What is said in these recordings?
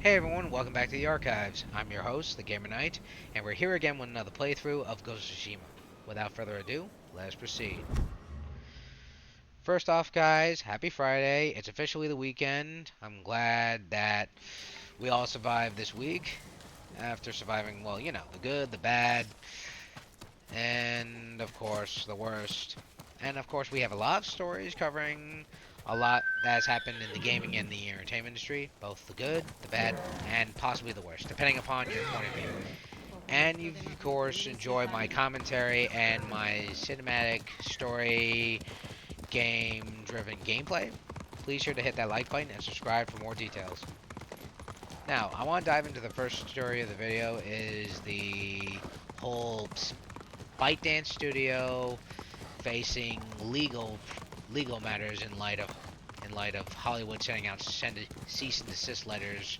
Hey everyone, welcome back to the Archives. I'm your host, the Gamer Knight, and we're here again with another playthrough of Ghost of Tsushima. Without further ado, let's proceed. First off, guys, happy Friday. It's officially the weekend. I'm glad that we all survived this week after surviving, well, you know, the good, the bad, and of course, the worst. And of course, we have a lot of stories covering a lot that has happened in the gaming and the entertainment industry, both the good, the bad, and possibly the worst, depending upon your point of view. And you, of course, enjoy my commentary and my cinematic story game-driven gameplay. Please sure to hit that like button and subscribe for more details. Now, I want to dive into the first story of the video is the whole ByteDance studio facing legal matters in light of Hollywood sending out cease and desist letters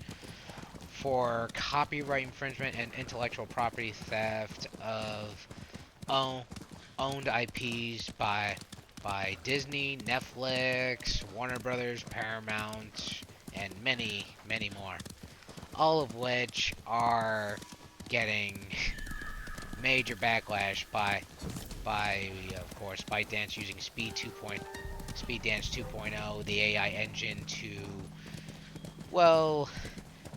for copyright infringement and intellectual property theft of owned IPs by Disney, Netflix, Warner Brothers, Paramount, and many, many more. All of which are getting major backlash by of course ByteDance using SpeedDance 2.0, the AI engine to well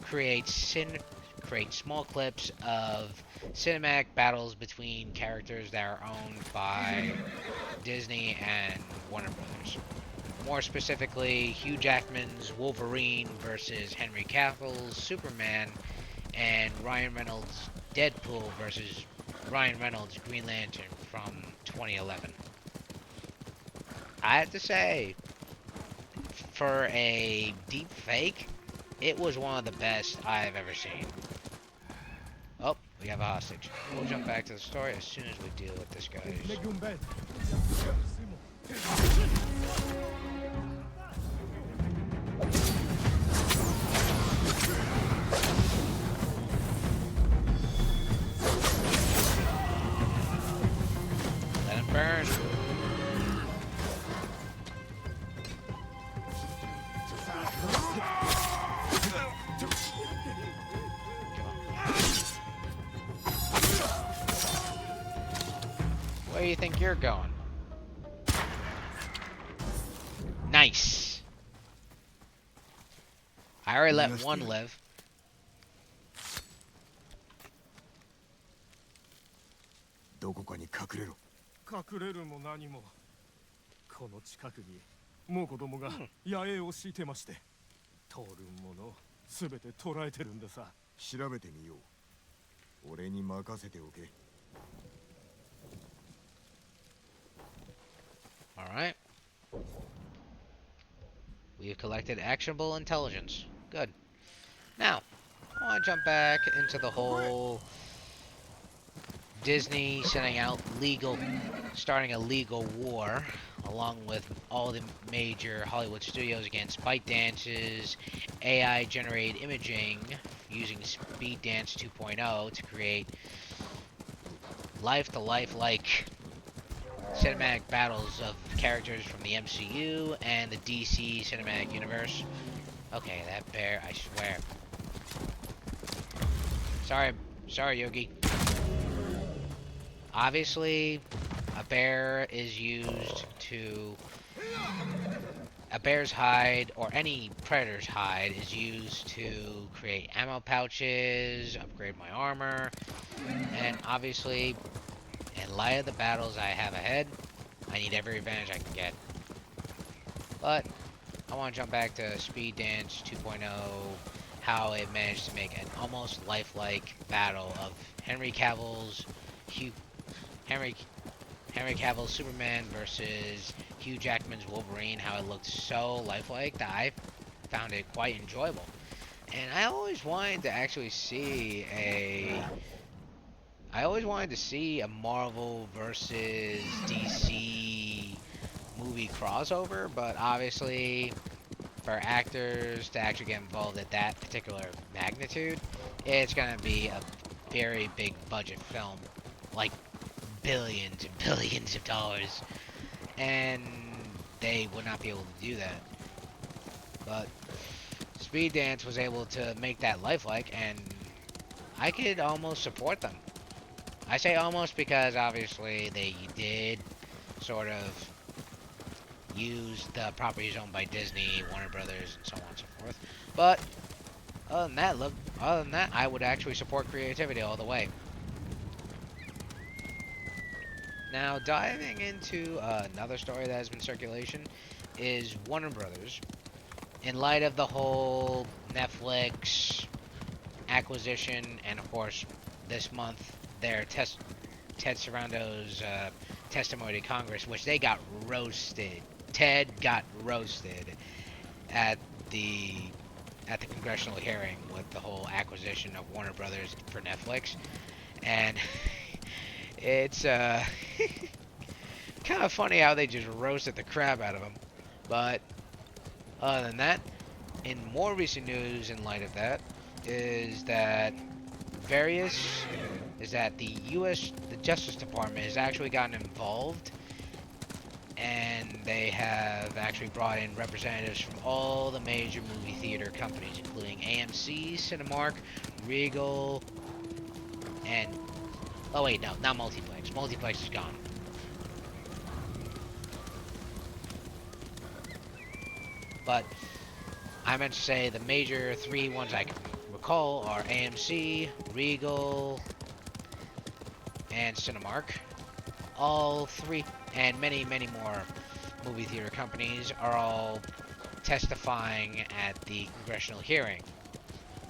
create small clips of cinematic battles between characters that are owned by Disney and Warner Brothers. More specifically, Hugh Jackman's Wolverine versus Henry Cavill's Superman, and Ryan Reynolds' Deadpool versus Ryan Reynolds' Green Lantern from 2011. I have to say, for a deep fake, it was one of the best I've ever seen. Oh, we have a hostage. We'll jump back to the story as soon as we deal with this guy. Let him burn. Where do you think you're going? Nice. I already let one live. どこかに隠れろ。隠れるも何もこの近くにもう子供が野営を敷いてまして、通るものすべて捕らえてるんでさ。調べてみよう。俺に任せておけ。Alright. We have collected actionable intelligence. Good. Now, I want to jump back into the whole Disney starting a legal war, along with all the major Hollywood studios against ByteDance's AI-generated imaging using SpeedDance 2.0 to create life-to-life-like cinematic battles of characters from the MCU and the DC cinematic universe. Okay, that bear, I swear. Sorry, Yogi. Obviously, a bear's hide, or any predator's hide, is used to create ammo pouches, upgrade my armor, and obviously, in light of the battles I have ahead, I need every advantage I can get. But I want to jump back to SpeedDance 2.0, how it managed to make an almost lifelike battle of Henry Cavill's Superman versus Hugh Jackman's Wolverine, how it looked so lifelike that I found it quite enjoyable. And I always wanted to actually see a Marvel versus DC movie crossover, but obviously for actors to actually get involved at that particular magnitude, it's gonna be a very big budget film, like billions and billions of dollars, and they would not be able to do that. But Speed Dance was able to make that lifelike, and I could almost support them. I say almost because obviously they did sort of use the properties owned by Disney, Warner Brothers, and so on and so forth. But other than that, I would actually support creativity all the way. Now, diving into another story that has been circulation is Warner Brothers. In light of the whole Netflix acquisition, and of course, this month their Ted Sarando's testimony to Congress, which they got roasted. Ted got roasted at the congressional hearing with the whole acquisition of Warner Brothers for Netflix, and it's kind of funny how they just roasted the crap out of him. But other than that, in more recent news, in light of that, is that the the Justice Department has actually gotten involved, and they have actually brought in representatives from all the major movie theater companies, including AMC, Cinemark, Regal, and oh wait, no, not Multiplex. Multiplex is gone. But I meant to say the major three ones I can recall are AMC, Regal, and Cinemark. All three, and many, many more movie theater companies are all testifying at the congressional hearing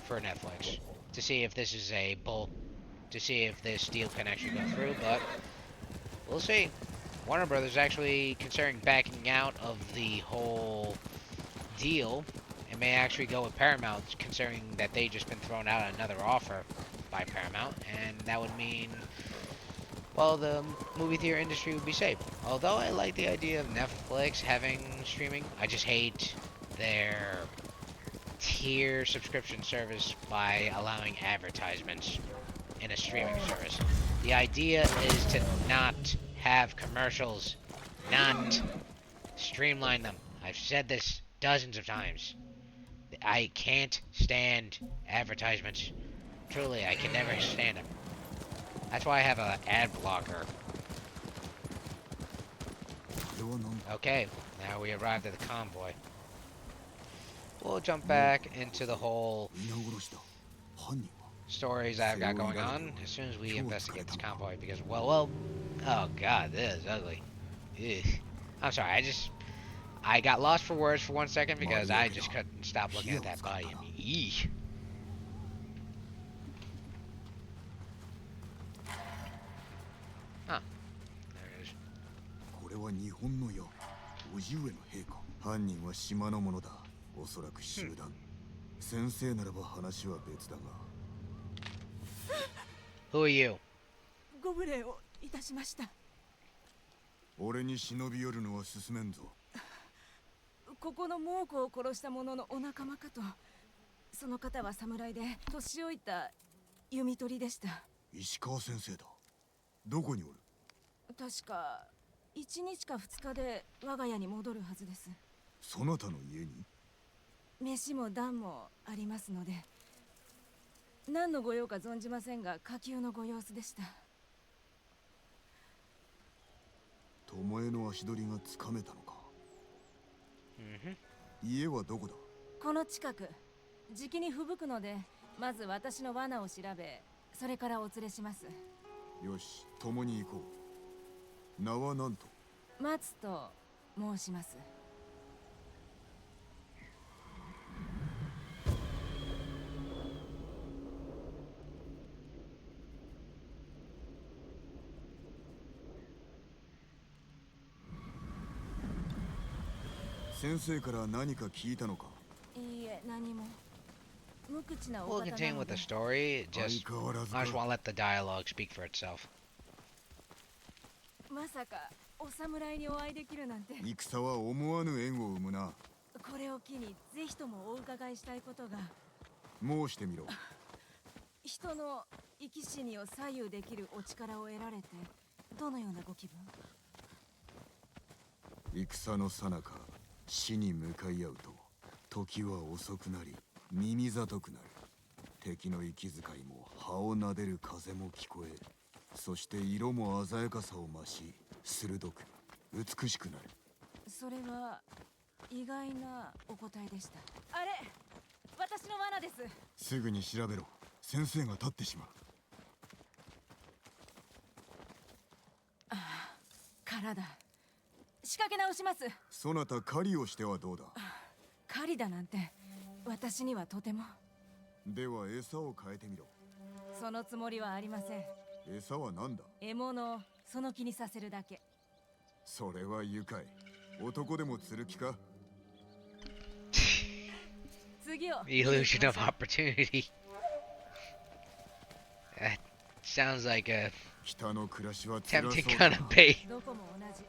for Netflix to see if this is to see if this deal can actually go through, but we'll see. Warner Brothers actually considering backing out of the whole deal. It may actually go with Paramount, considering that they just been thrown out another offer by Paramount, and that would mean, well, the movie theater industry would be safe. Although I like the idea of Netflix having streaming, I just hate their tier subscription service by allowing advertisements in a streaming service. The idea is to not have commercials, not streamline them. I've said this dozens of times. I can't stand advertisements. Truly, I can never stand them. That's why I have an ad blocker. Okay, now we arrived at the convoy. We'll jump back into the whole stories I've got going on as soon as we investigate this convoy, because, well, oh god, this is ugly. Ugh. I'm sorry, I got lost for words for 1 second because I just couldn't stop looking at that body. Eesh. Huh. There it is. これは日本のよ、叔父上の兵か。犯人は島のものだ。おそらく集団。先生ならば話は別だが。Who are you? ご無礼をいたしました。俺に忍び寄るのは進めんぞ。ここの猛虎を殺した者のお仲間かと。その方は侍で年老いた弓取りでした。石川先生だ。どこにおる？確か1日か2日で我が家に戻るはずです。そなたの家に？飯も暖もありますので。何のご用か存じませんが、下級のご様子でした。巴の足取りがつかめたのか。家はどこだ？この近く。じきに吹雪くので、まず私の罠を調べ、それからお連れします。よし、共に行こう。名は何と？松と申します。先生から何か聞いたのか？いいえ、何も。無口なお We'll 方な continue の with で。 the story. I just want to let the dialogue speak for itself. まさかお侍にお会いできるなんて。戦は思わぬ縁を生むな。これを機にぜひともお伺いしたいことが。申してみろ。人の生き死にを左右できるお力を得られて、どのようなご気分？戦の最中、死に向かい合うと時は遅くなり耳ざとくなる。敵の息遣いも葉を撫でる風も聞こえ、そして色も鮮やかさを増し、鋭く美しくなる。それは意外なお答えでした。あれ、私の罠です。すぐに調べろ。先生が立ってしまう。殻だ。仕掛け直します。そなた狩りをしてはどうだ。狩りだなんて私にはとても。では餌を変えてみろ。そのつもりはありません。餌は何だ。獲物をその気にさせるだけ。それは愉快。男でも釣る気か。次を Illusion of opportunity. That sounds like a 北の暮らしは辛そう tempting だ kind な。 of bait. どこも同じ。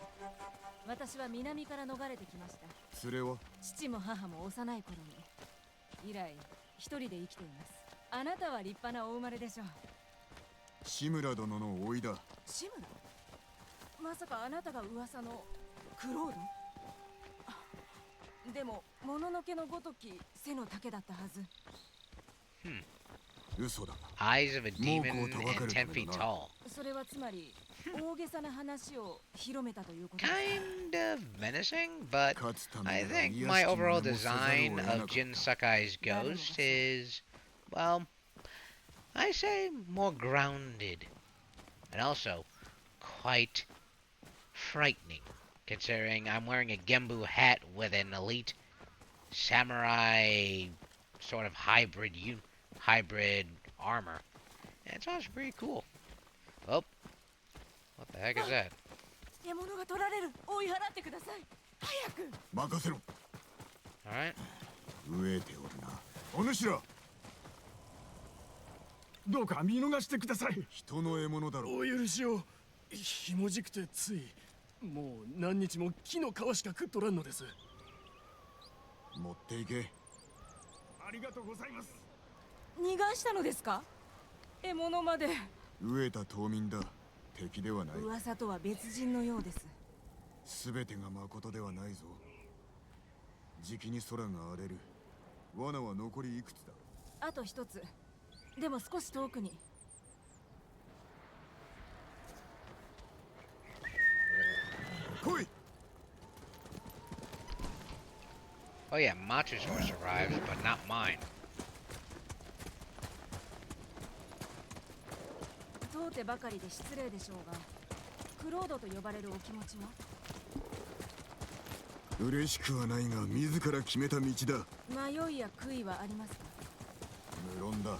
私は南から逃れてきました。連れは父も母も幼い頃に。以来一人で生きています。あなたは立派なお生まれでしょう。志村殿の甥いだ。志村、まさかあなたが噂のクロード。でももののけのごとき背の丈だったはず。嘘だ。 Eyes of a demon and 10 feet tall. それはつまり大げさな話を広めたということです。 Kind of menacing, but 勝つため I なら think 癒 my しき overall 真似もせざるを得 design なか of った Jin Sakai's ghost is, well, I say more grounded and also quite frightening, considering I'm wearing a Gembu hat with an elite samurai sort of hybrid armor. And it's also pretty cool. Oh, what the heck is that? 獲物が取られる。追い払ってください。早く。任せろ。 Alright. 飢えておるな。お主ら。どうか見逃してください。人の獲物だろ。お許しを。ひもじくてつい。もう何日も木の皮しか食っとらんのです。持っていけ。ありがとうございます。逃がしたのですか。獲物まで。飢えた島民だ。敵ではない。噂とは別人のようです。すべてが誠ではないぞ。じきに空が荒れる。罠は残りいくつだ。あと一つ。でも少し遠くに。来い。 Oh yeah, Machu's horse arrives, but not mine. 通ってばかりで失礼でしょうが、クロードと呼ばれるお気持ちは。嬉しくはないが自ら決めた道だ。迷いや悔いはありますか。無論だ。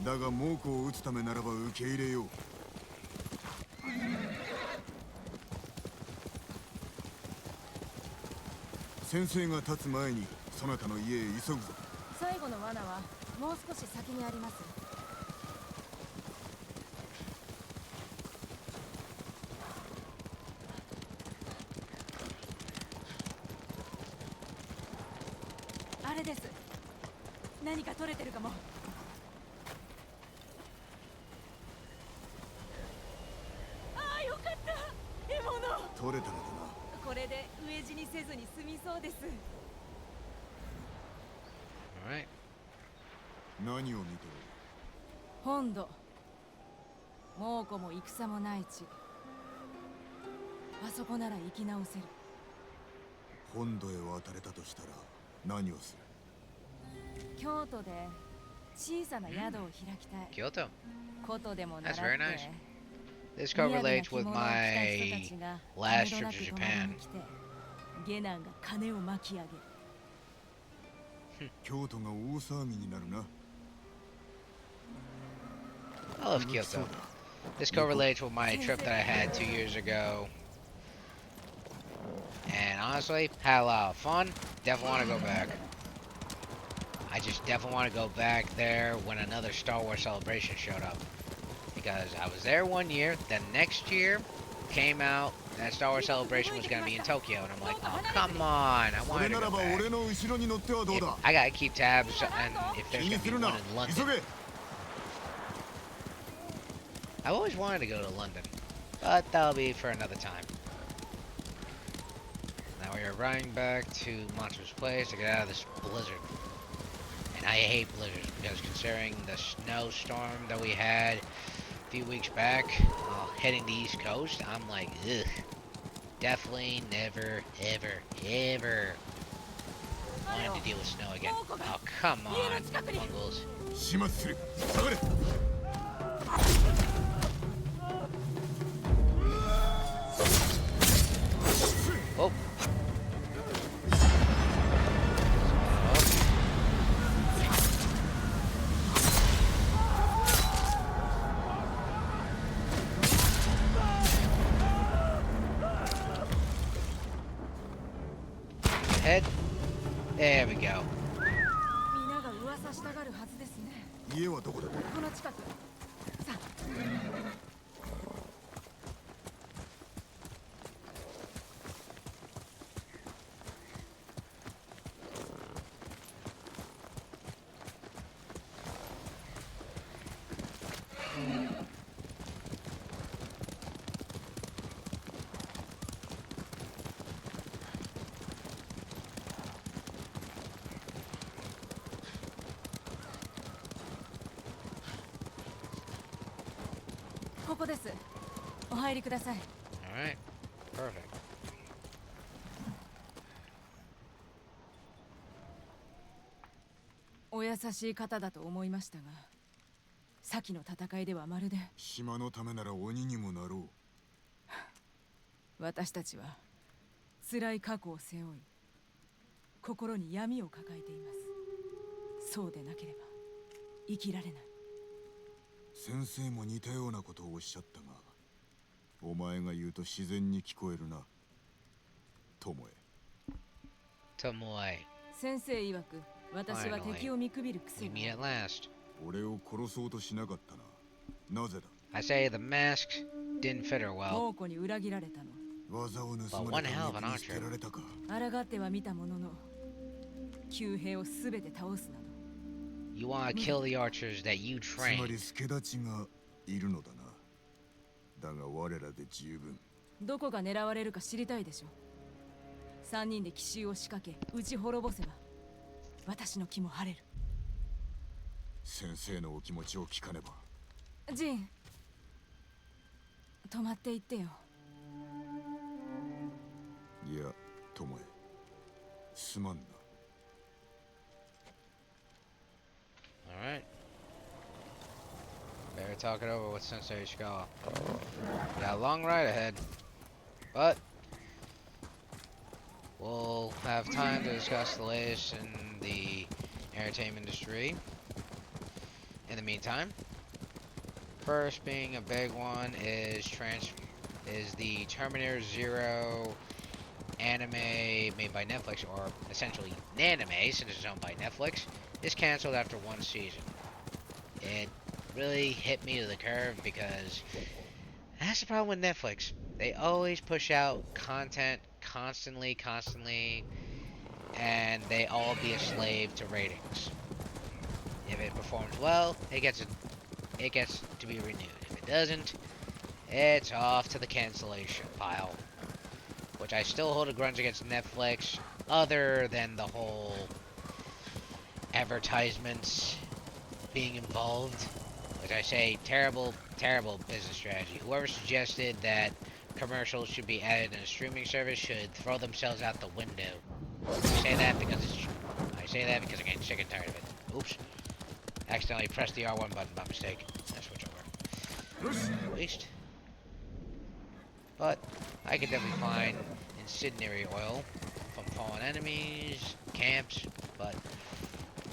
だが猛虎を撃つためならば受け入れよう。先生が立つ前にそなたの家へ急ぐぞ。最後の罠はもう少し先にあります。あれです。何か取れてるかも。ああ、よかった。獲物。取れたのだな。これで飢え死にせずに済みそうです。 Alright. 何を見ておる。本土。猛虎も戦もない地。あそこなら生き直せる。本土へ渡れたとしたら何をする。京都で小さな宿を開きたい。 Kyoto. ことでも習っ That's て。 very nice. This correlates with my last trip to Japan. 下男が金を巻き上げる。京都が大騒ぎになるな。 I love Kyoto. This correlates with my trip that I had 2 years ago. And honestly, had a lot of fun. Definitely want to go back. I just definitely want to go back there when another Star Wars celebration showed up. Because I was there 1 year, then next year came out, that Star Wars celebration was going to be in Tokyo. And I'm like, oh, come on. I そ wanted れ to なら go ば back. 俺の後ろに乗ってはどう If- だ。 I gotta keep tabs and if 気 there's に gonna す be る one な。 in 急 London. げ。 I've always wanted to go to London, but that'll be for another time. Now we are riding back to Monster's place to get out of this blizzard. And I hate blizzards because considering the snowstorm that we had a few weeks back, hitting the East Coast, I'm like, ugh. Definitely never, ever, ever wanted to deal with snow again. Oh, come on, Mongols. 始末する下がれ Oh. Head. There we go. 皆が噂したがるはずですね。家はどこだこの近く。さあ。ここです。お入りください。Alright. Perfect. お優しい方だと思いましたが、先の戦いではまるで島のためなら鬼にもなろ私たちは辛い過去を背負い、心に闇を抱えています。そうでなければ生きられない。う先生も似たようなことをおっしゃったがお前が言うと自然に聞こえるな友え Tomoe. 先生曰く、私は敵を見くびる癖 We が meet at last. 俺を殺そうとしなかったななぜだ I say the mask didn't fit her well. 猛虎に裏切られたの。技を盗 But ま one れ hell た of an 肉に捨てられたか抗っては見たものの、旧兵をすべて倒すなど。 You want to kill the archers that you つまり trained. 助太刀がいるのだなだが我らで十分どこが狙われるか知りたいでしょ。3人で奇襲を仕掛け、撃ち滅ぼせば私の気も晴れる。先生のお気持ちを聞かねばジン、止まっていってよ。いや友えすまんな Alright. Better talk it over with Sensei Ishikawa. Got a long ride ahead. But we'll have time to discuss the latest in the entertainment industry. In the meantime, first being a big one is the Terminator Zero anime made by Netflix, or essentially Nanime, since it's owned by Netflix, is canceled after one season. It really hit me to the curve because that's the problem with Netflix. They always push out content constantly, and they all be a slave to ratings. If it performs well, it gets to be renewed. If it doesn't, it's off to the cancellation pile. Which I still hold a grudge against Netflix, other than the whole advertisements being involved. Which I say, terrible, terrible business strategy. Whoever suggested that commercials should be added in a streaming service should throw themselves out the window. I say that because I'm getting sick and tired of it. Oops. Accidentally pressed the R1 button by mistake. Let's switch over. Waste. But I could definitely find incendiary oil from fallen enemies, camps, but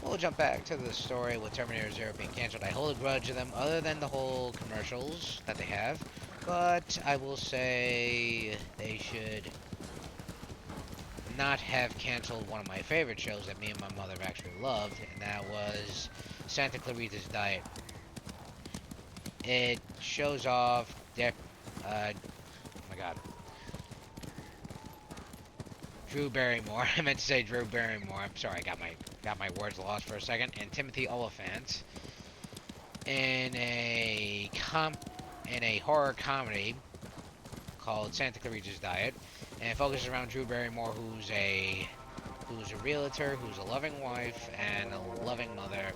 we'll jump back to the story with Terminator Zero being cancelled. I hold a grudge to them other than the whole commercials that they have, but I will say they should not have canceled one of my favorite shows that me and my mother actually loved, and that was Santa Clarita's Diet. It shows off their, oh my god. Drew Barrymore. I meant to say Drew Barrymore. I'm sorry, I got my words lost for a second. And Timothy Oliphant in a horror comedy called Santa Clarita's Diet, and it focuses around Drew Barrymore, who's a realtor, who's a loving wife and a loving mother,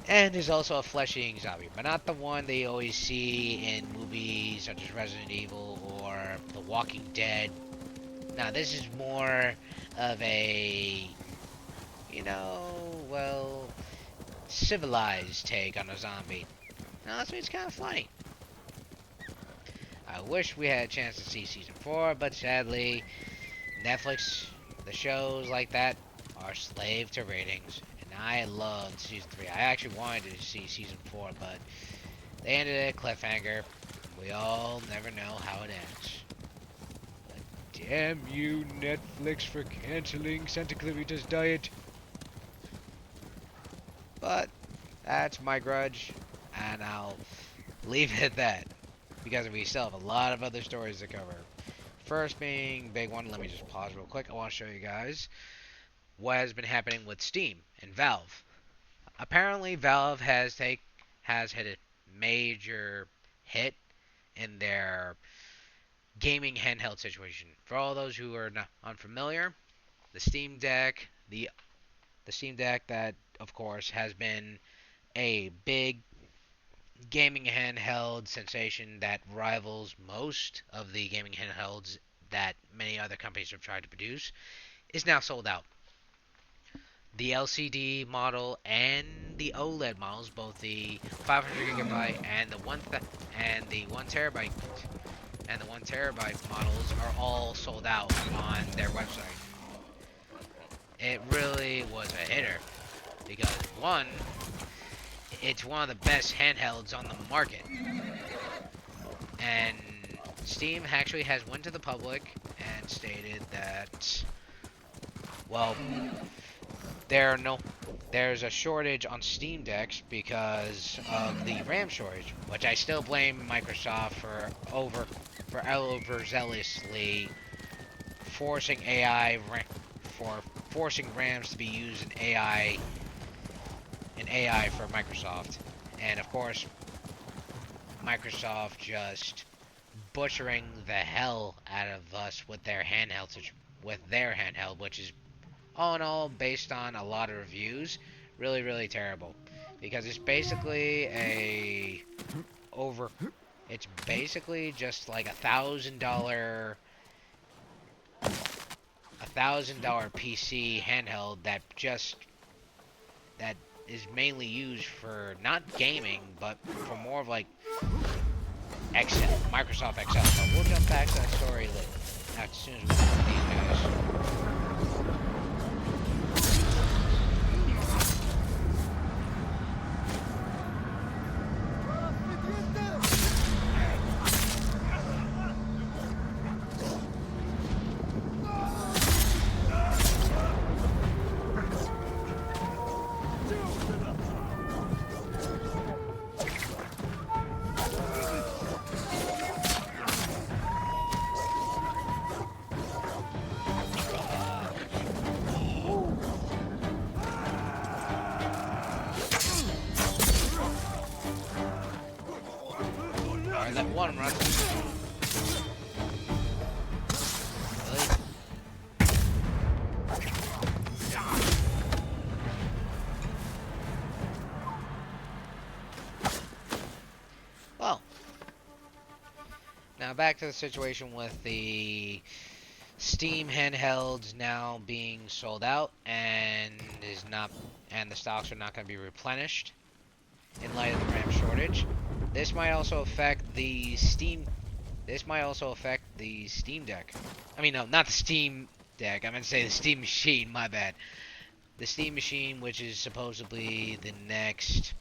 and is also a flesh-eating zombie, but not the one they always see in movies such as Resident Evil or The Walking Dead. Now, this is more of a, well, civilized take on a zombie. Now, honestly, it's kind of funny. I wish we had a chance to see season 4, but sadly, Netflix, the shows like that, are slave to ratings. And I loved season 3. I actually wanted to see season 4, but they ended it cliffhanger. We all never know how it ends. But damn you, Netflix, for canceling Santa Clarita's Diet. But that's my grudge, and I'll leave it at that, because we still have a lot of other stories to cover. First being big one, let me just pause real quick. I want to show you guys what has been happening with Steam and Valve. Apparently, Valve has hit a major hit in their gaming handheld situation. For all those who are not unfamiliar, the Steam Deck, the Steam Deck that of course has been a big gaming handheld sensation that rivals most of the gaming handhelds that many other companies have tried to produce, is now sold out. The LCD model and the OLED models, both the 500 gigabyte and the 1 terabyte models, are all sold out on their website. It really was a hitter because one, it's one of the best handhelds on the market, and Steam actually has went to the public and stated that, well, there's a shortage on Steam Decks because of the RAM shortage, which I still blame Microsoft for overzealously forcing forcing RAMs to be used in AI for Microsoft, and of course Microsoft just butchering the hell out of us with their handheld, which is all in all, based on a lot of reviews, really, really terrible. Because it's basically it's basically just like $1,000 PC handheld that is mainly used for not gaming, but for more of like Excel, Microsoft Excel. But we'll jump back to that story later, as soon as we get these guys. Let one run. Really? Well, now back to the situation with the Steam handhelds now being sold out and the stocks are not going to be replenished in light of the RAM shortage. This might also affect the Steam Deck. I mean, no, not the Steam Deck. I meant to say the Steam Machine. My bad. The Steam Machine, which is supposedly the next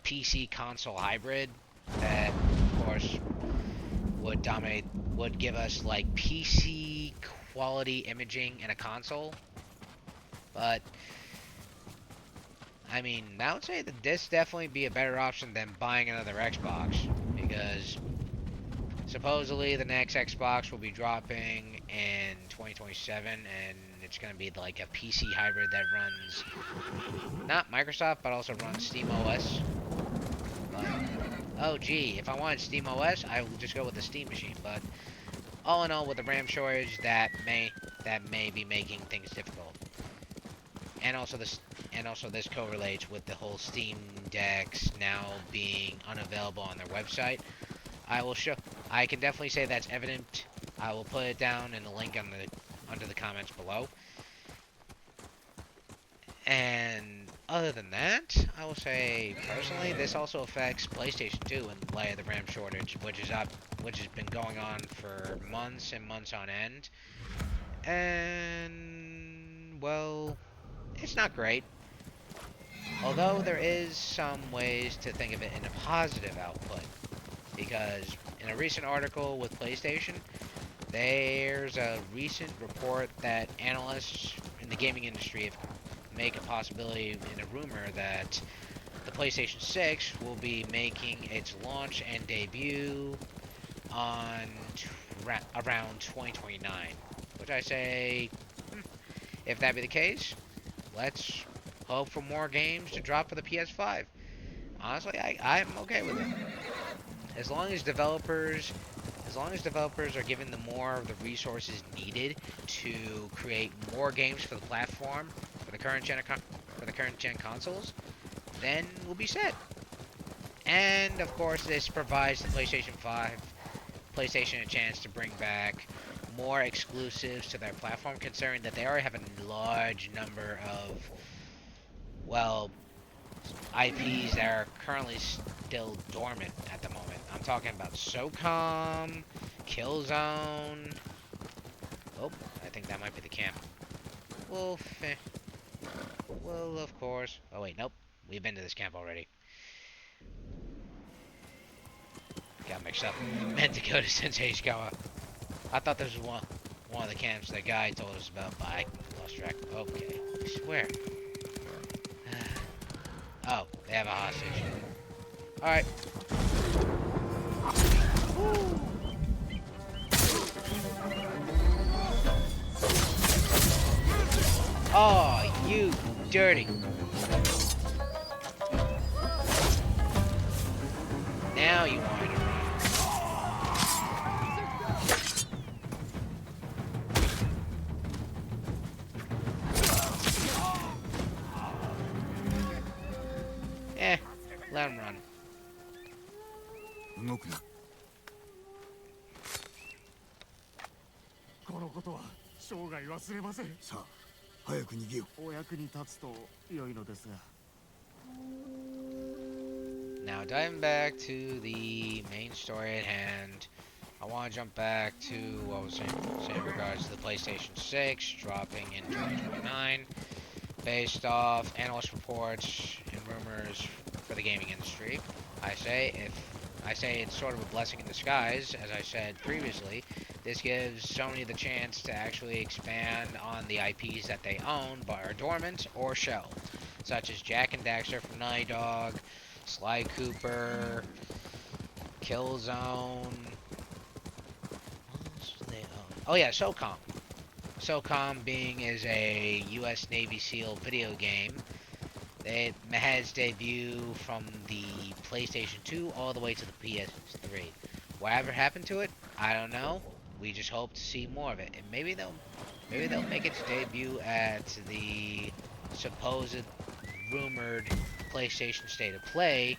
PC console hybrid, that of course would give us like PC quality imaging in a console. But I mean, I would say that this definitely be a better option than buying another Xbox, because supposedly the next Xbox will be dropping in 2027, and it's going to be like a PC hybrid that runs not Microsoft, but also runs Steam OS. But, oh gee, if I wanted Steam OS, I would just go with the Steam machine, but all in all, with the RAM shortage, that may be making things difficult. And also this correlates with the whole Steam Decks now being unavailable on their website. I will show. I can definitely say that's evident. I will put it down in the link under the comments below. And other than that, I will say personally, this also affects PlayStation 2 in light of the RAM shortage, which has been going on for months and months on end. And well, it's not great. Although there is some ways to think of it in a positive output, because in a recent article with PlayStation, there's a recent report that analysts in the gaming industry have make a possibility in a rumor that the PlayStation 6 will be making its launch and debut on around 2029. Which I say, if that be the case, let's hope for more games to drop for the PS5. Honestly, I'm okay with it. As long as developers are given the more of the resources needed to create more games for the platform for the current gen consoles, then we'll be set. And of course, this provides the PlayStation a chance to bring back more exclusives to their platform, considering that they already have a large number of, well, IPs that are currently still dormant at the moment. I'm talking about SOCOM, Killzone. Oh, I think that might be the camp. Wolf. Well, of course. Oh wait, nope. We've been to this camp already. Got mixed up. Meant to go to Sensei Ishikawa. I thought this was one of the camps that guy told us about, but I lost track. Okay, I swear. Oh, they have a hostage. Alright. Oh, you dirty. Now you want me to run. Let him run. 動くな。このことは生涯忘れません。さあ、早く逃げよう。お役に立つと良いのですが。Now diving back to the main story at hand, I want to jump back to what I was saying in regards to the PlayStation 6 dropping in 2029, based off analyst reports and rumors for the gaming industry. I say it's sort of a blessing in disguise, as I said previously. This gives Sony the chance to actually expand on the IPs that they own but are dormant or shelved, such as Jack and Daxter from Naughty Dog, Sly Cooper, Killzone. What else do they own? Oh yeah, SOCOM. SOCOM being is a U.S. Navy SEAL video game. It had its debut from the PlayStation 2 all the way to the PS3. Whatever happened to it, I don't know. We just hope to see more of it, and maybe they'll make its debut at the supposed rumored PlayStation State of Play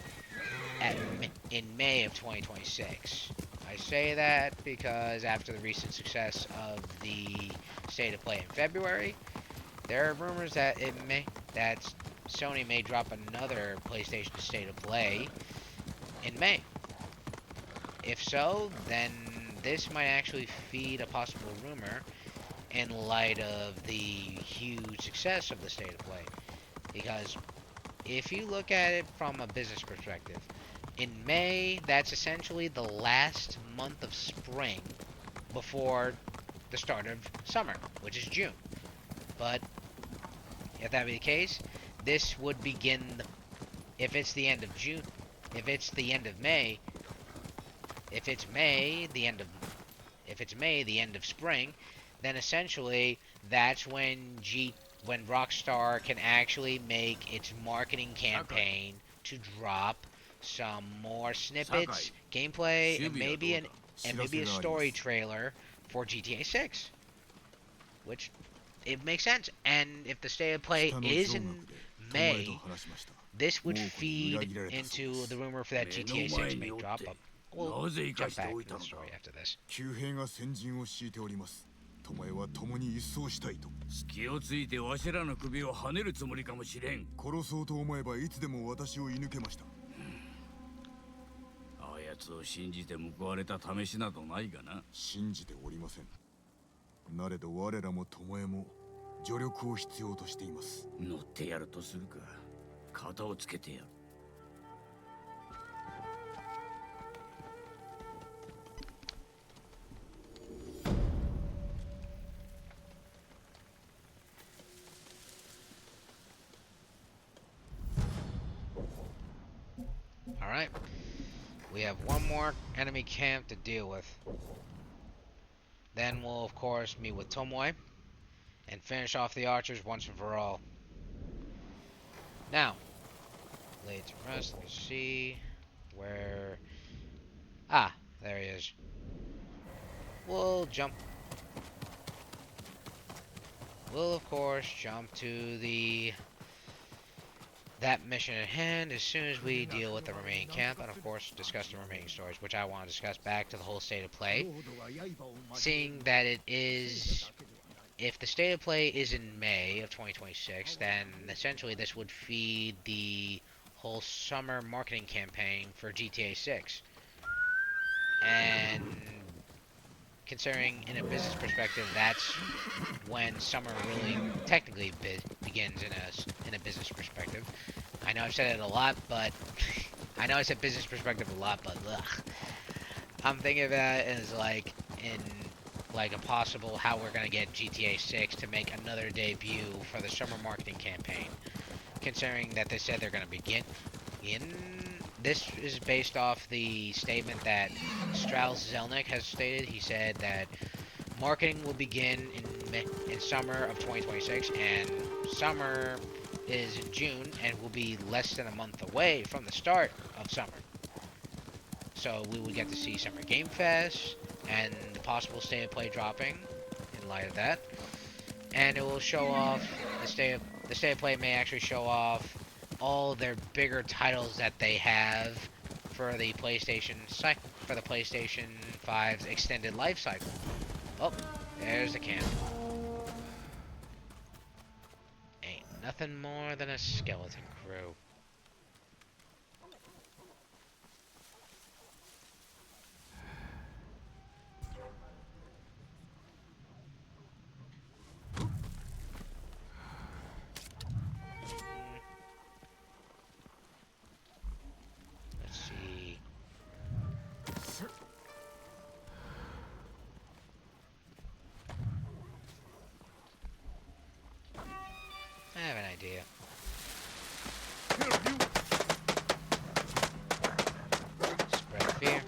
in May of 2026. I say that because after the recent success of the State of Play in February, there are rumors that Sony may drop another PlayStation State of Play in May. If so, then this might actually feed a possible rumor in light of the huge success of the State of Play. Because if you look at it from a business perspective, in May, that's essentially the last month of spring before the start of summer, which is June. But if that be the case, this would begin, if it's the end of June, if it's the end of May, if it's May, the end of spring, then essentially that's when Rockstar can actually make its marketing campaign to drop some more snippets, gameplay, and maybe a story trailer for GTA 6, which it makes sense. And if the state of play is in May, this would feed into the rumor for that GTA 6 may drop. But we'll jump back to the story after this. 旧兵が先陣を敷いております。巴は共に一掃したいと。隙をついてわしらの首をはねるつもりかもしれん。殺そうと思えばいつでも私を射抜けました。あやつを信じて報われた試しなどないがな。信じておりません。なれど我らも巴も助力を必要としています。乗ってやるとするか。肩をつけてやる。Alright. We have one more enemy camp to deal with. Then we'll, of course, meet with Tomoe and finish off the archers once and for all. Now, laid to rest. Let's see where. Ah, there he is. We'll jump. We'll, of course, jump to that mission at hand as soon as we deal with the remaining camp, and of course discuss the remaining stories, which I want to discuss back to the whole state of play. Seeing that it is, if the state of play is in May of 2026, then essentially this would feed the whole summer marketing campaign for GTA 6. And considering in a business perspective, that's when summer really technically begins in a business perspective. I know I've said it a lot, but I know I said business perspective a lot, but ugh. I'm thinking of that as like in like a possible how we're gonna get GTA 6 to make another debut for the summer marketing campaign. Considering that they said they're gonna begin in. This is based off the statement that Strauss Zelnick has stated. He said that marketing will begin in summer of 2026, and summer is in June, and will be less than a month away from the start of summer. So we will get to see Summer Game Fest and the possible state of play dropping in light of that, and it will show off the state of play may actually show off all their bigger titles that they have for the PlayStation 5's extended life cycle. Oh, there's the camp. Ain't nothing more than a skeleton crew. I have an idea. Spread fear.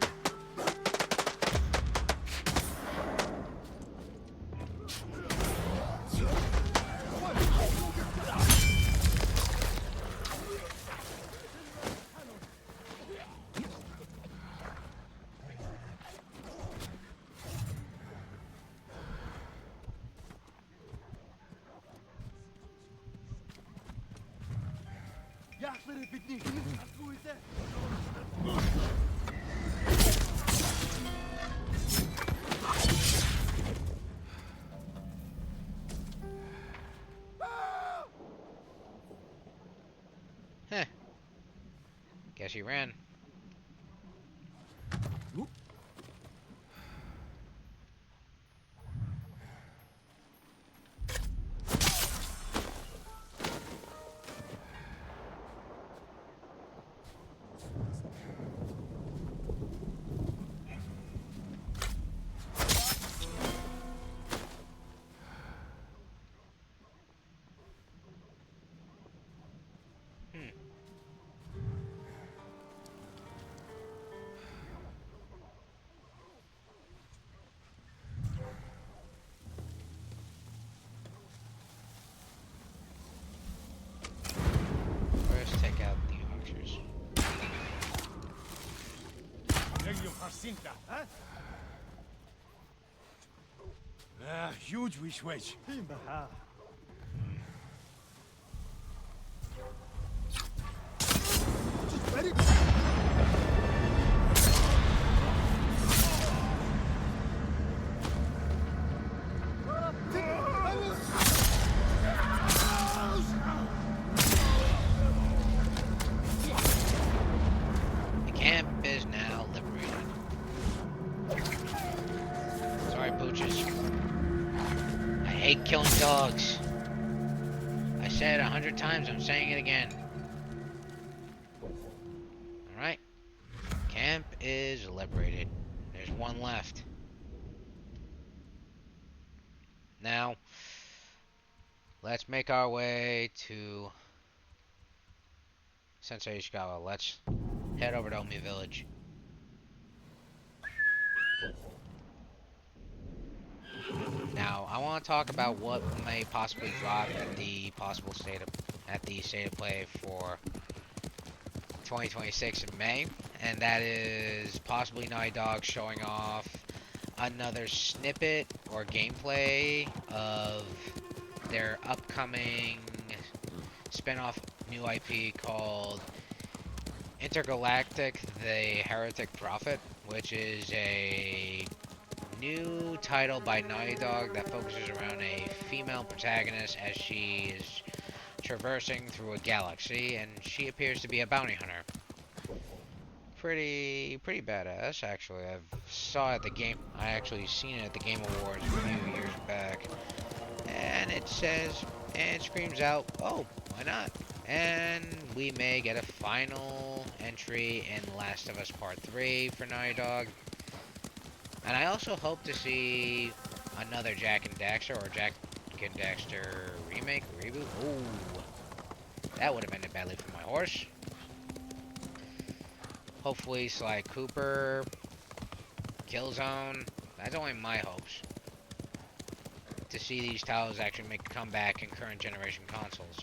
Heh. Guess he ran. First, take out the archers. Huge wish wage. The camp is now liberated. Sorry, pooches. I hate killing dogs. I said it 100 times, I'm saying it again. Alright. Camp is liberated. There's one left. Now, let's make our way to Sensei Ishikawa. Let's head over to Omi Village. Now, I want to talk about what may possibly drop at the state of play for 2026 in May, and that is possibly Naughty Dog showing off another snippet or gameplay of their upcoming spin-off new IP called Intergalactic: The Heretic Prophet, which is a new title by Naughty Dog that focuses around a female protagonist as she is traversing through a galaxy, and she appears to be a bounty hunter. Pretty badass, actually. I actually seen it at the Game Awards a few years back, and it screams out, oh, why not? And we may get a final entry in Last of Us Part 3 for Naughty Dog. And I also hope to see another Jak and Daxter or Jak and Daxter remake, reboot. Ooh, that would have ended badly for my horse. Hopefully Sly Cooper, Killzone. That's only my hopes. To see these titles actually make a comeback in current generation consoles.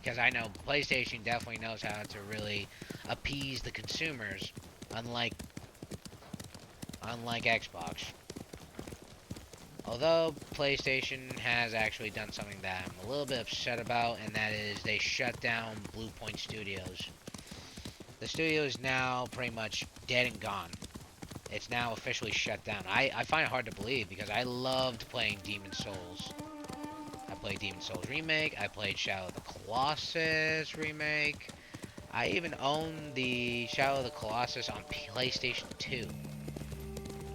Because I know PlayStation definitely knows how to really appease the consumers, unlike Xbox. Although PlayStation has actually done something that I'm a little bit upset about, and that is they shut down Blue Point Studios. The studio is now pretty much dead and gone. It's now officially shut down. I find it hard to believe because I loved playing Demon's Souls. I played Demon's Souls Remake, I played Shadow of the Colossus Remake. I even owned the Shadow of the Colossus on PlayStation 2.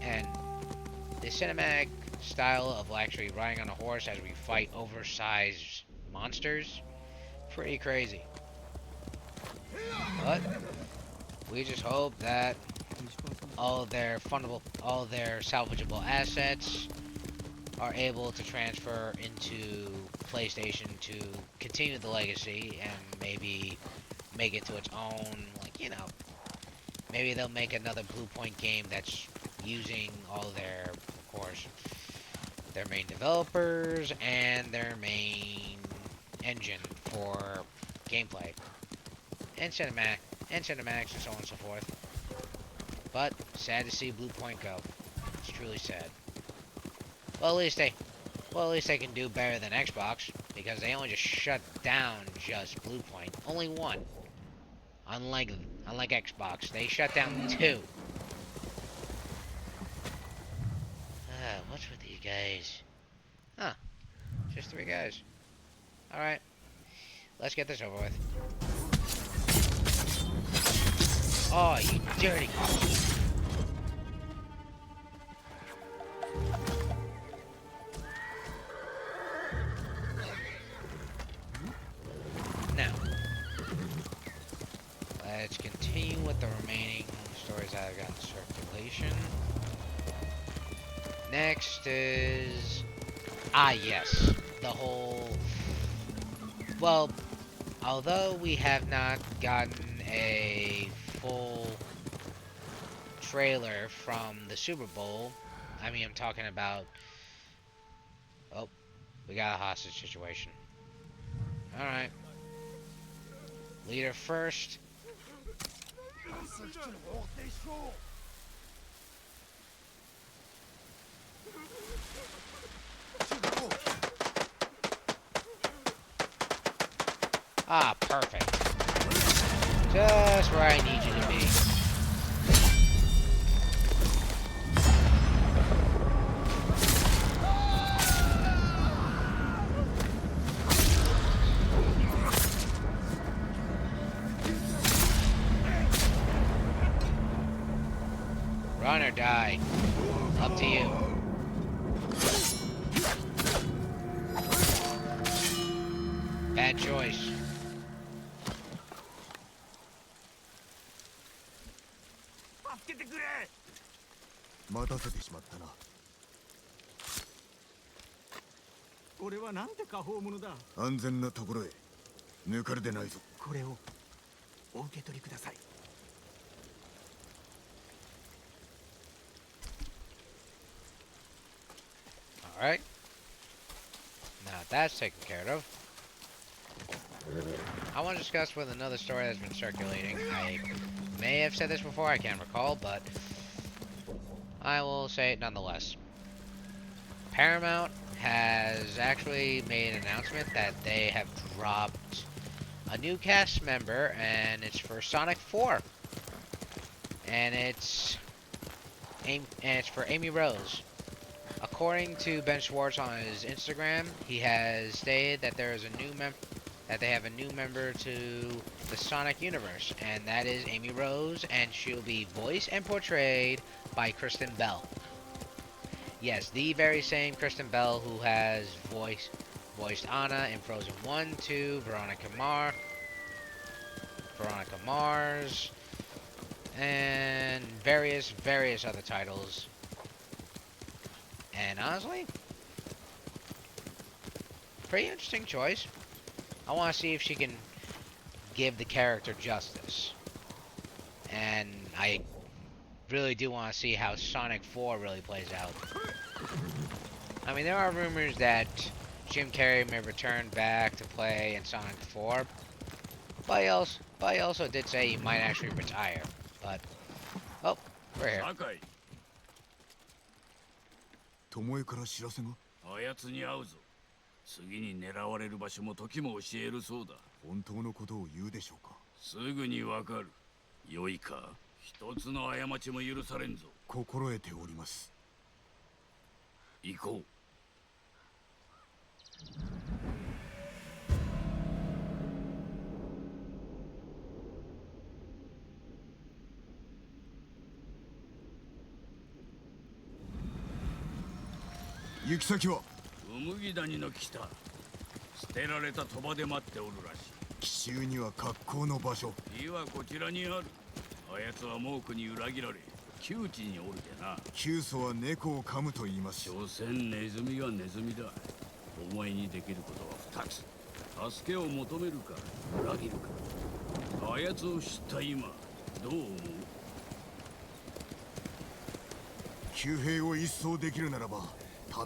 And the cinematic style of actually riding on a horse as we fight oversized monsters, pretty crazy. But we just hope that all their salvageable assets are able to transfer into PlayStation to continue the legacy and maybe make it to its own, maybe they'll make another Blue Point game that's using all their, of course, their main developers and their main engine for gameplay and cinematics and so on and so forth. But sad to see Blue Point go. It's truly sad. Well, at least they can do better than Xbox because they only just shut down just Blue Point. Only one. Unlike Xbox, they shut down two. What's with these guys? Huh. Just three guys. Alright. Let's get this over with. Oh, you dirty. Now, let's continue with the remaining stories I've got in circulation. Next is... yes. The whole... Well, although we have not gotten a full trailer from the Super Bowl, I'm talking about... Oh, we got a hostage situation. Alright. Leader first. Ah, perfect. Just where I need you to be. Run or die. Up to you. Bad choice. 助けてくれ。待たせてしまったな。俺はなんて果報者だ。安全なところへ抜かるでないぞ。これをお受け取りください。 Alright. Now that's taken care of. I want to discuss with another story that's been circulating. I may have said this before, I can't recall, but I will say it nonetheless. Paramount has actually made an announcement that they have dropped a new cast member, and it's for Sonic 4. And it's for Amy Rose. According to Ben Schwartz on his Instagram, he has stated that there is a new they have a new member to the Sonic universe, and that is Amy Rose, and she'll be voiced and portrayed by Kristen Bell. Yes, the very same Kristen Bell who has voiced Anna in Frozen 1, 2, Veronica Mars, and various other titles. And honestly, pretty interesting choice. I want to see if she can give the character justice. And I really do want to see how Sonic 4 really plays out. I mean, there are rumors that Jim Carrey may return back to play in Sonic 4. But he also did say he might actually retire. But, oh, we're here. 巴から知らせが。あやつに会うぞ。次に狙われる場所も時も教えるそうだ。本当のことを言うでしょうか。すぐにわかる。良いか。一つの過ちも許されんぞ。心得ております。行こう。行き先は麦谷の北。捨てられた鳥羽で待っておるらしい。奇襲には格好の場所。火はこちらにある。あやつは猛虎に裏切られ窮地におるでな。窮鼠は猫を噛むと言います。所詮ネズミがネズミだ。お前にできることは2つ。助けを求めるか裏切るか。あやつを知った今どう思う？旧兵を一掃できるならば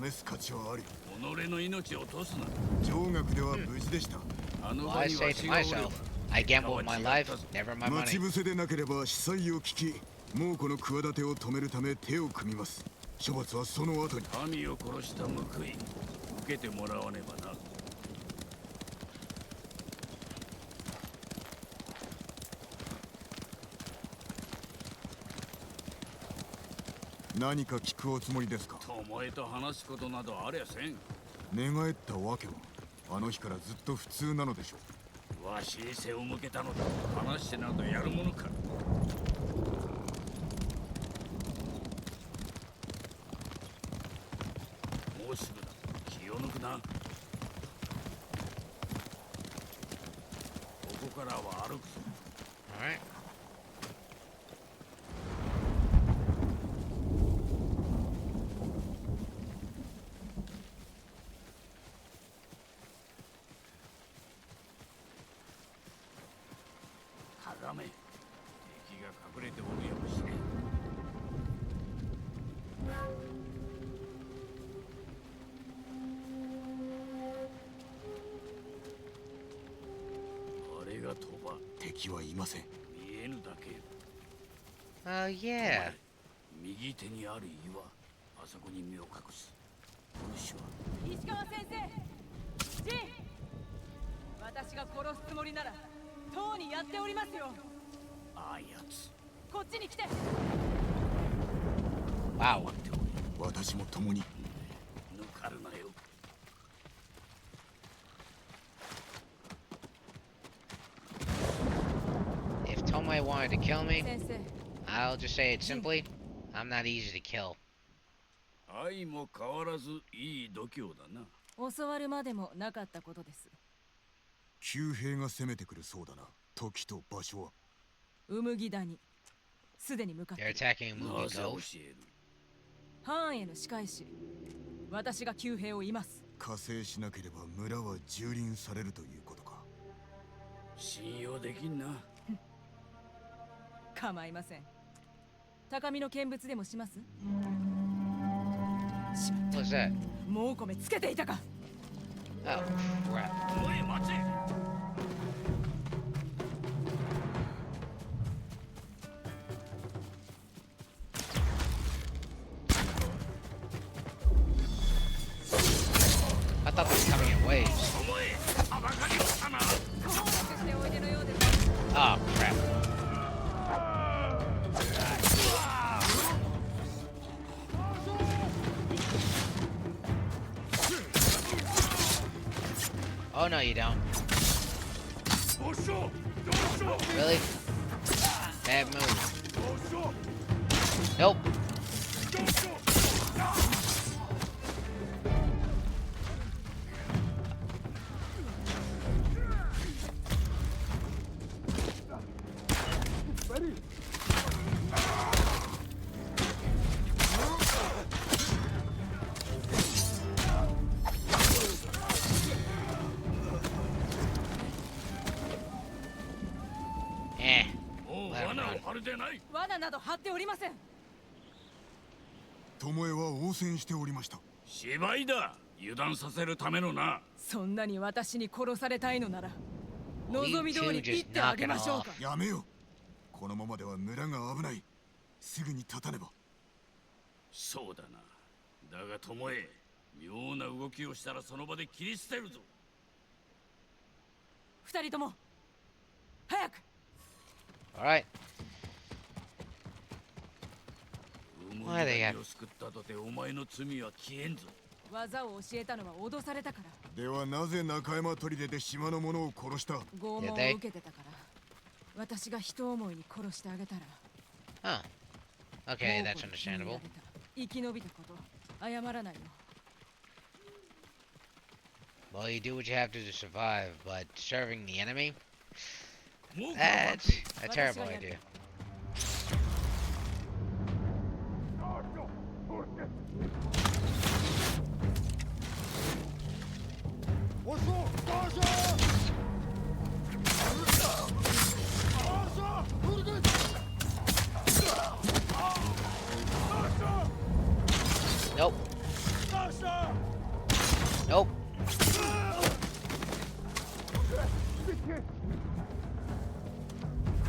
試す価値はある。己の命を落とすな。上学では無事でした。Well, I say to myself, I gamble with my life, never my 待ち money. 伏せでなければ司祭を聞き、猛虎の企てを止めるため手を組みます。処罰はその後に。神を殺した報い受けてもらわねばな。何か聞くおつもりですか。巴と話すことなどありゃせん。寝返ったわけはあの日からずっと普通なのでしょう。わしに背を向けたのだ。話してなどやるものか。もうすぐだ。気を抜くな。ここからは歩くぞ。Alright. Oh yeah. 右手にある岩、あそこに身を隠す。お主は石川先生、ジン、私が殺すつもりならとうにやっておりますよ。あやつ。こっちに来て。 Wow. 待っておれ。私も共に。抜かるなよ。If Tomoe wanted to kill me, 先生、 I'll just say it simply. I'm not easy to kill. 愛も変わらずいい度胸だな。教わるまでもなかったことです。旧兵が攻めてくるそうだな。時と場所は。ウムギ谷、すでに向かって They're る。 attacking な Movie ぜ教 Cove. える。ハーンへの仕返し。私が旧兵をいます。加勢しなければ村は蹂躙されるということか。信用できんな。構いません。高みの見物でもします？ What's that? もう米つけていたか。 Oh, crap. おい待て。I thought they were coming in waves. お前、あばかりをしたな。困惑しておいでのようです。 Oh, crap. Oh, no, you don't. Really? Bad move. Nope. Eh. もう罠を張るでない。罠など張っておりません。巴は応戦しておりました。芝居だ。油断させるためのな。そんなに私に殺されたいのなら Well, you 望み通り two 言っ just てあ knock げ it ましょう off. か。やめよう。このままでは村が危ない。すぐに立たねば。そうだな。だが巴、妙な動きをしたらその場で切り捨てるぞ。二人とも早く。 Alright. ウム Why they ギ got- 谷を救ったとてお前の罪は消えんぞ。技を教えたのは脅されたから。ではなぜ中山砦で島の者を殺した？拷問を Did they? 受けてたから。私が人思いに殺してあげたら。 Huh. Okay, 猛 that's 虎に気に入 understandable. られた。生き延びたこと謝らないよ。 Well, you do what you have to survive, but serving the enemy? もう That's a terrible idea. Nope. Nope.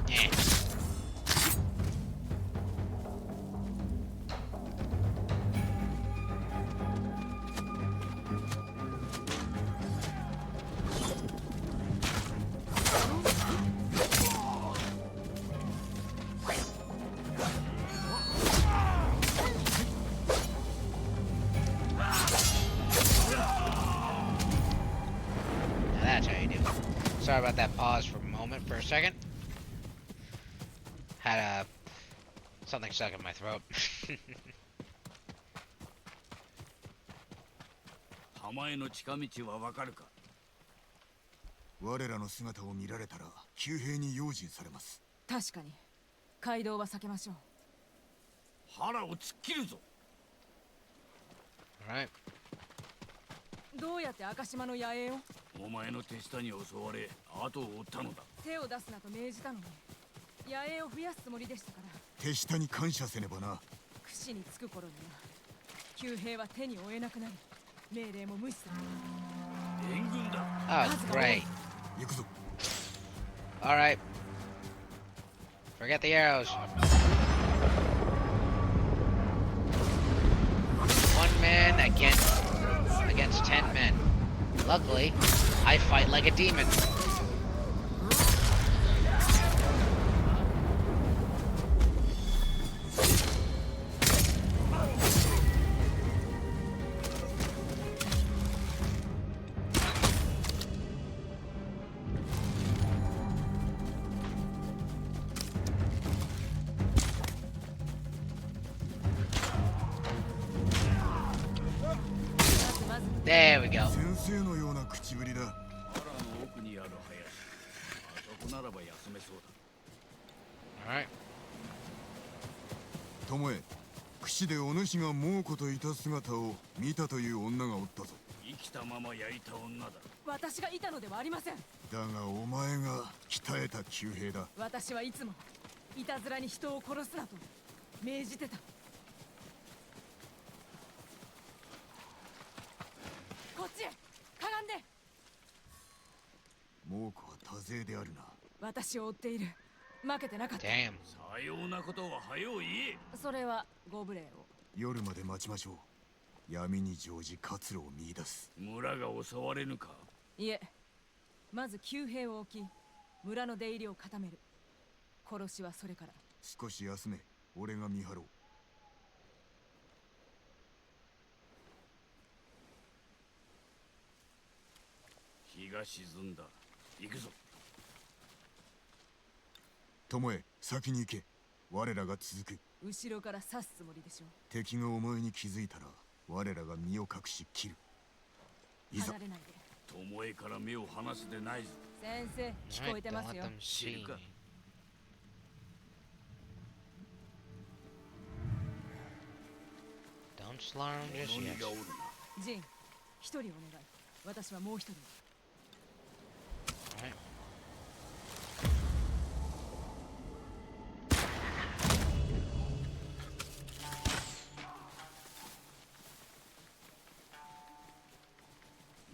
Eh. Now that's how you do it. Sorry about that pause for a moment, for a second. Had something stuck in my throat. 浜への近道はわかるか。我らの姿を見られたら旧兵に用心されます。確かに街道は避けましょう。腹を突っ切るぞ。 Alright. どうやって赤島の野営を？お前の手下に襲われ後を追ったのだ。手を出すなと命じたのに野営を増やすつもりでしたから。手下に感謝せねばな。串につく頃には旧兵は手に負えなくなり命令も無視され援軍だ。 Oh, great. 行くぞ。 Alright. Forget the arrows. One man against 10 men. Luckily, I fight like a demon. There we go. 先生のような口ぶりだ。腹の奥にある林。あそこならば休めそうだ。 Alright. 友へ、櫛でお主が猛虎といた姿を見たという女がおったぞ。生きたまま焼いた女だ。私がいたのではありません。だがお前が鍛えた旧兵だ。私はいつもいたずらに人を殺すなと命じてた。こっちへかがんで。猛虎は多勢であるな。私を追っている。負けてなかった。 Damn. さようなことは早う言え。それはご無礼を。夜まで待ちましょう。闇に乗じ活路を見出す。村が襲われぬか。いえ、まず旧兵を置き村の出入りを固める。殺しはそれから。少し休め。俺が見張ろう。日が沈んだ。行くぞ。友へ、先に行け。我らが続く。後ろから刺すつもりでしょ敵がお前に気づいたら我らが身を隠し切る。う。いざ離れないで。巴から目を離すでないぞ。先生、聞こえて Don't ます let よ。 them see me. Don't slaughter him just 物 yet. がおるな。ジン、一人お願い。私はもう一人。 Alright.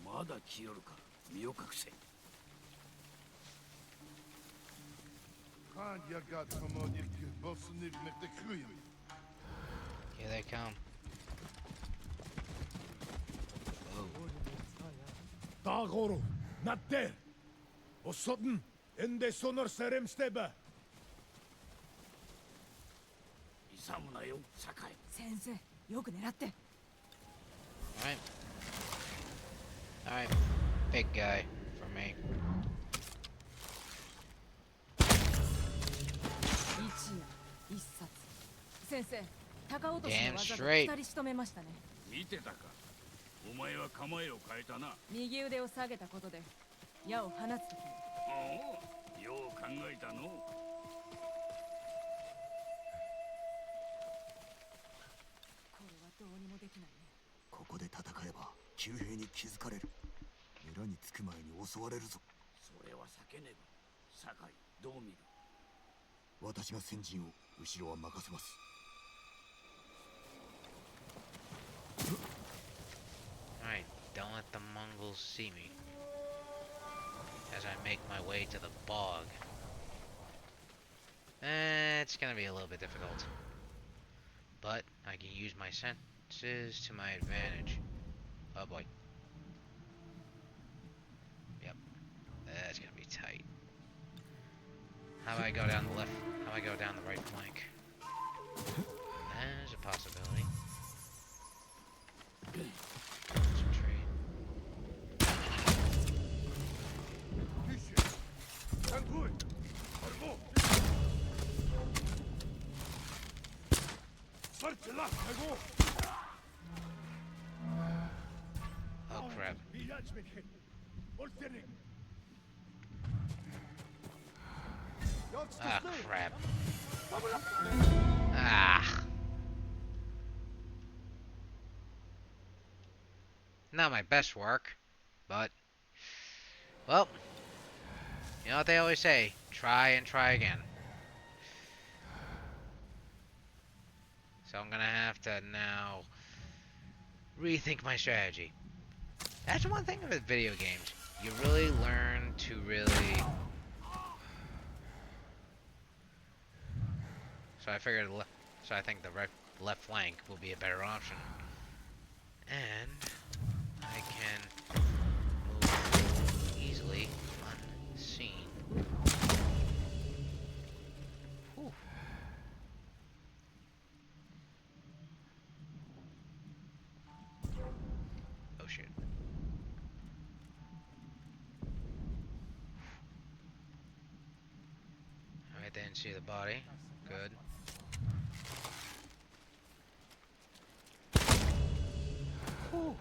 まだ来よるか。身を隠せ。 Gaan je gaat gewoon niet bossen niet met de groeien. Here they come. Dagoro, not there. O sudden, in the sonor serem steba. 勇むなよ、酒井。先生、よく狙って。 Alright. Alright. Big guy for me. 一夜一冊。先生、高落とし Damn の技 straight. で二人仕留めましたね。見てたか。お前は構えを変えたな。右腕を下げたことで矢を放つときに。おお、よう考えたの。これはどうにもできないね。ここで戦えば旧兵に気づかれる。村に着く前に襲われるぞ。それは避けねば。酒井、どう見る。私が先陣を、後ろは任せます。 Alright, don't let the Mongols see me as I make my way to the bog. It's gonna be a little bit difficult, but I can use my senses to my advantage. Oh boy. Yep, that's gonna be tight. How do I go down the left? How do I go down the right flank? There's a possibility. Concentrate. Kişi. Sen duy. Arbo. Sarçı lan. Ego. Oh crap. İlaç mı ki? Olsenik. Ah crap. Ah. Not my best work, but well, you know what they always say, try and try again. So I'm gonna have to now rethink my strategy. That's one thing with video games. You really learn to really... So I figured, so I think the left flank will be a better option. And I can previously unseen. Whew. Oh shit. Alright, they didn't see the body. Good. Whew.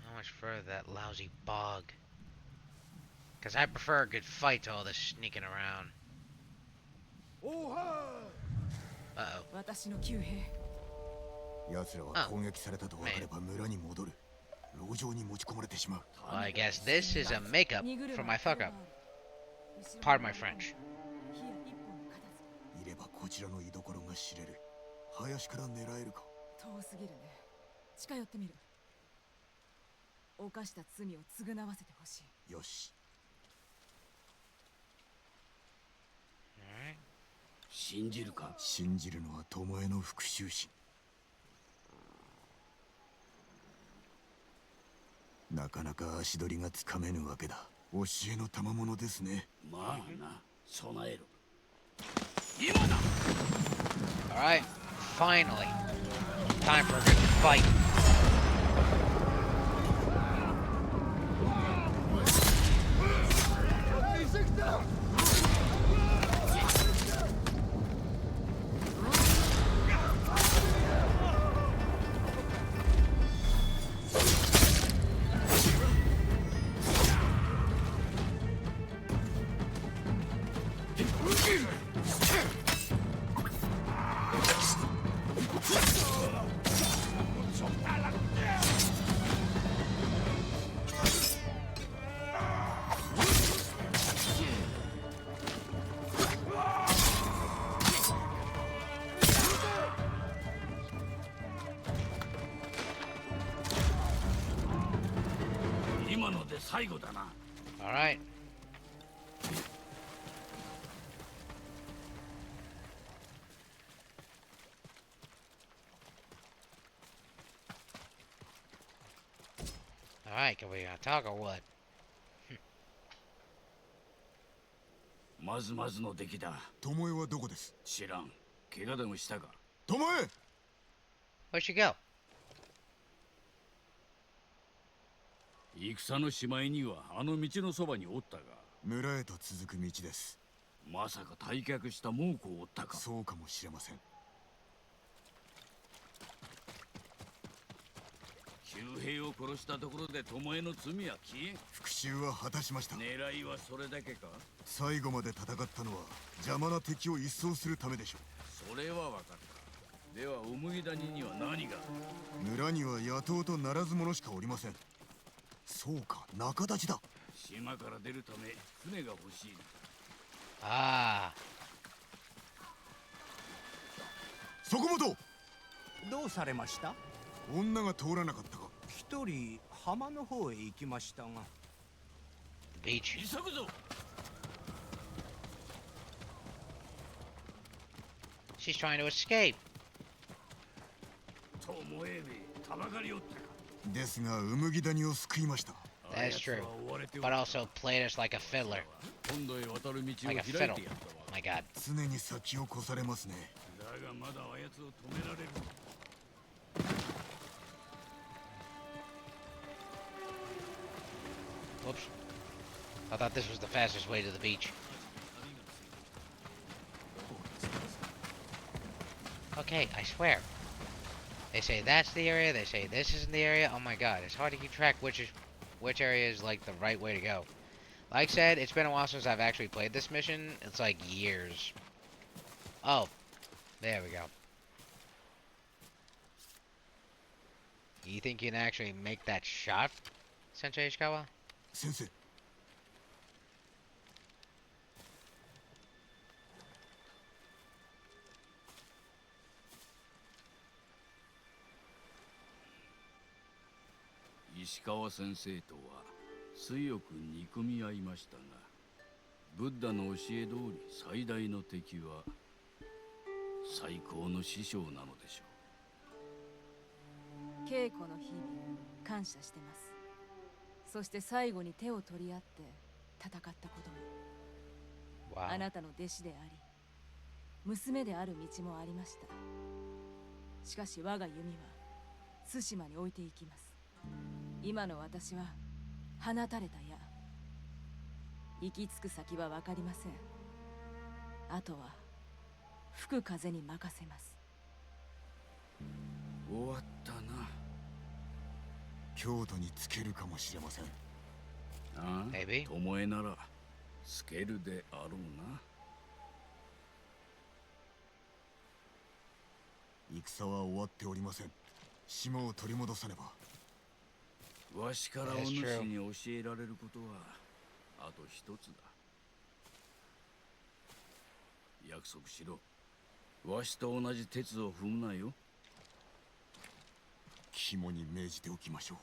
How much further that lousy bog? Because I prefer a good fight to all this sneaking around. Uh-oh. 私の旧兵。奴らは攻撃されたと分かれば村に戻る。牢城に持ち込まれてしまう。Well, I guess this is a makeup for my fuck up. Pardon my French. いればこちらの居所が知れる。林から狙えるか。遠すぎるね。近寄ってみる。犯した罪を償わせてほしい。よし。Alright. 信じるか？信じるのは巴の復讐心。なかなか足取りがつかめぬわけだ。教えの賜物ですね。まあな、備えろ。今だ。 Alright. Finally. Time for a good fight. Alright. Alright, can we talk or what? まずまずの出来だ。巴はどこです？知らん。怪我でもしたか？巴！ Where'd she go? 戦のしまいにはあの道のそばにおったが。村へと続く道です。まさか退却した猛虎をおったか？そうかもしれません。旧兵を殺したところで巴の罪は消え？復讐は果たしました。狙いはそれだけか？最後まで戦ったのは邪魔な敵を一掃するためでしょう。それは分かった。ではお麦谷には何が？村には野党とならず者しかおりません。そうか、仲立ちだ。島から出るため船が欲しい。Ah. そこもと。どうされました？女が通らなかったか。一人浜の方へ行きましたが。Beach. 急ぐぞ。She's trying to escape. 巴め、たばかりおったか。ですが、麦谷を救いました。That's true. But also played us like a fiddler. 今度へ渡る道を Like 開 a いて fiddle. やったわ。 My god. 常に先を越されますね。だがまだあやつを止められる。Whoops. I thought this was the fastest way to the beach. Okay, I swear. They say that's the area, they say this isn't the area. Oh my god, it's hard to keep track which area is like the right way to go. Like I said, it's been a while since I've actually played this mission. It's like years. Oh, there we go. You think you can actually make that shot, Sensei Ishikawa? 先生。石川先生とは強く憎み合いましたが、ブッダの教え通り最大の敵は最高の師匠なのでしょ稽古の日々感謝してます。そして最後に手を取り合って戦ったことも、 Wow. あなたの弟子であり娘である道もありました。しかし我が弓は対馬に置いていきます。今の私は放たれた矢、行き着く先は分かりません。あとは吹く風に任せます。終わったな。京都につけるかもしれません。ああ、 Maybe. 巴ならつけるであろうな。戦は終わっておりません。島を取り戻さねば。わしからお That's 主 true. に教えられることはあと一つだ。約束しろ。わしと同じ鉄を踏むなよ。肝に銘じておきましょう。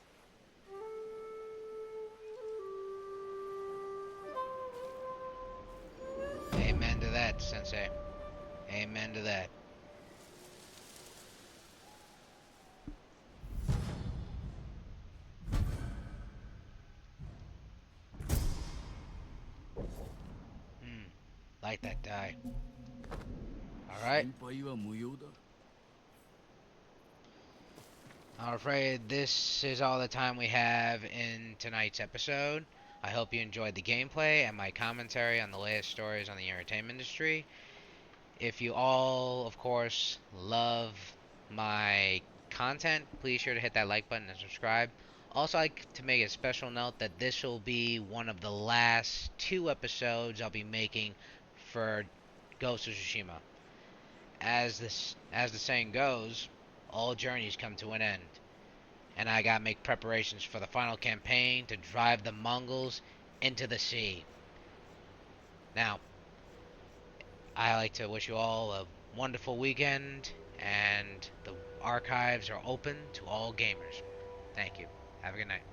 Amen to that, Sensei. Amen to that. Light that die. Alright. 心配は無用だ。 I'm afraid this is all the time we have in tonight's episode. I hope you enjoyed the gameplay and my commentary on the latest stories on the entertainment industry. If you all, of course, love my content, please sure to hit that like button and subscribe. Also, I'd like to make a special note that this will be one of the last 2 episodes I'll be making for Ghost of Tsushima. As the saying goes, all journeys come to an end, and I gotta make preparations for the final campaign to drive the Mongols into the sea. Now, I like to wish you all a wonderful weekend, and the archives are open to all gamers. Thank you. Have a good night.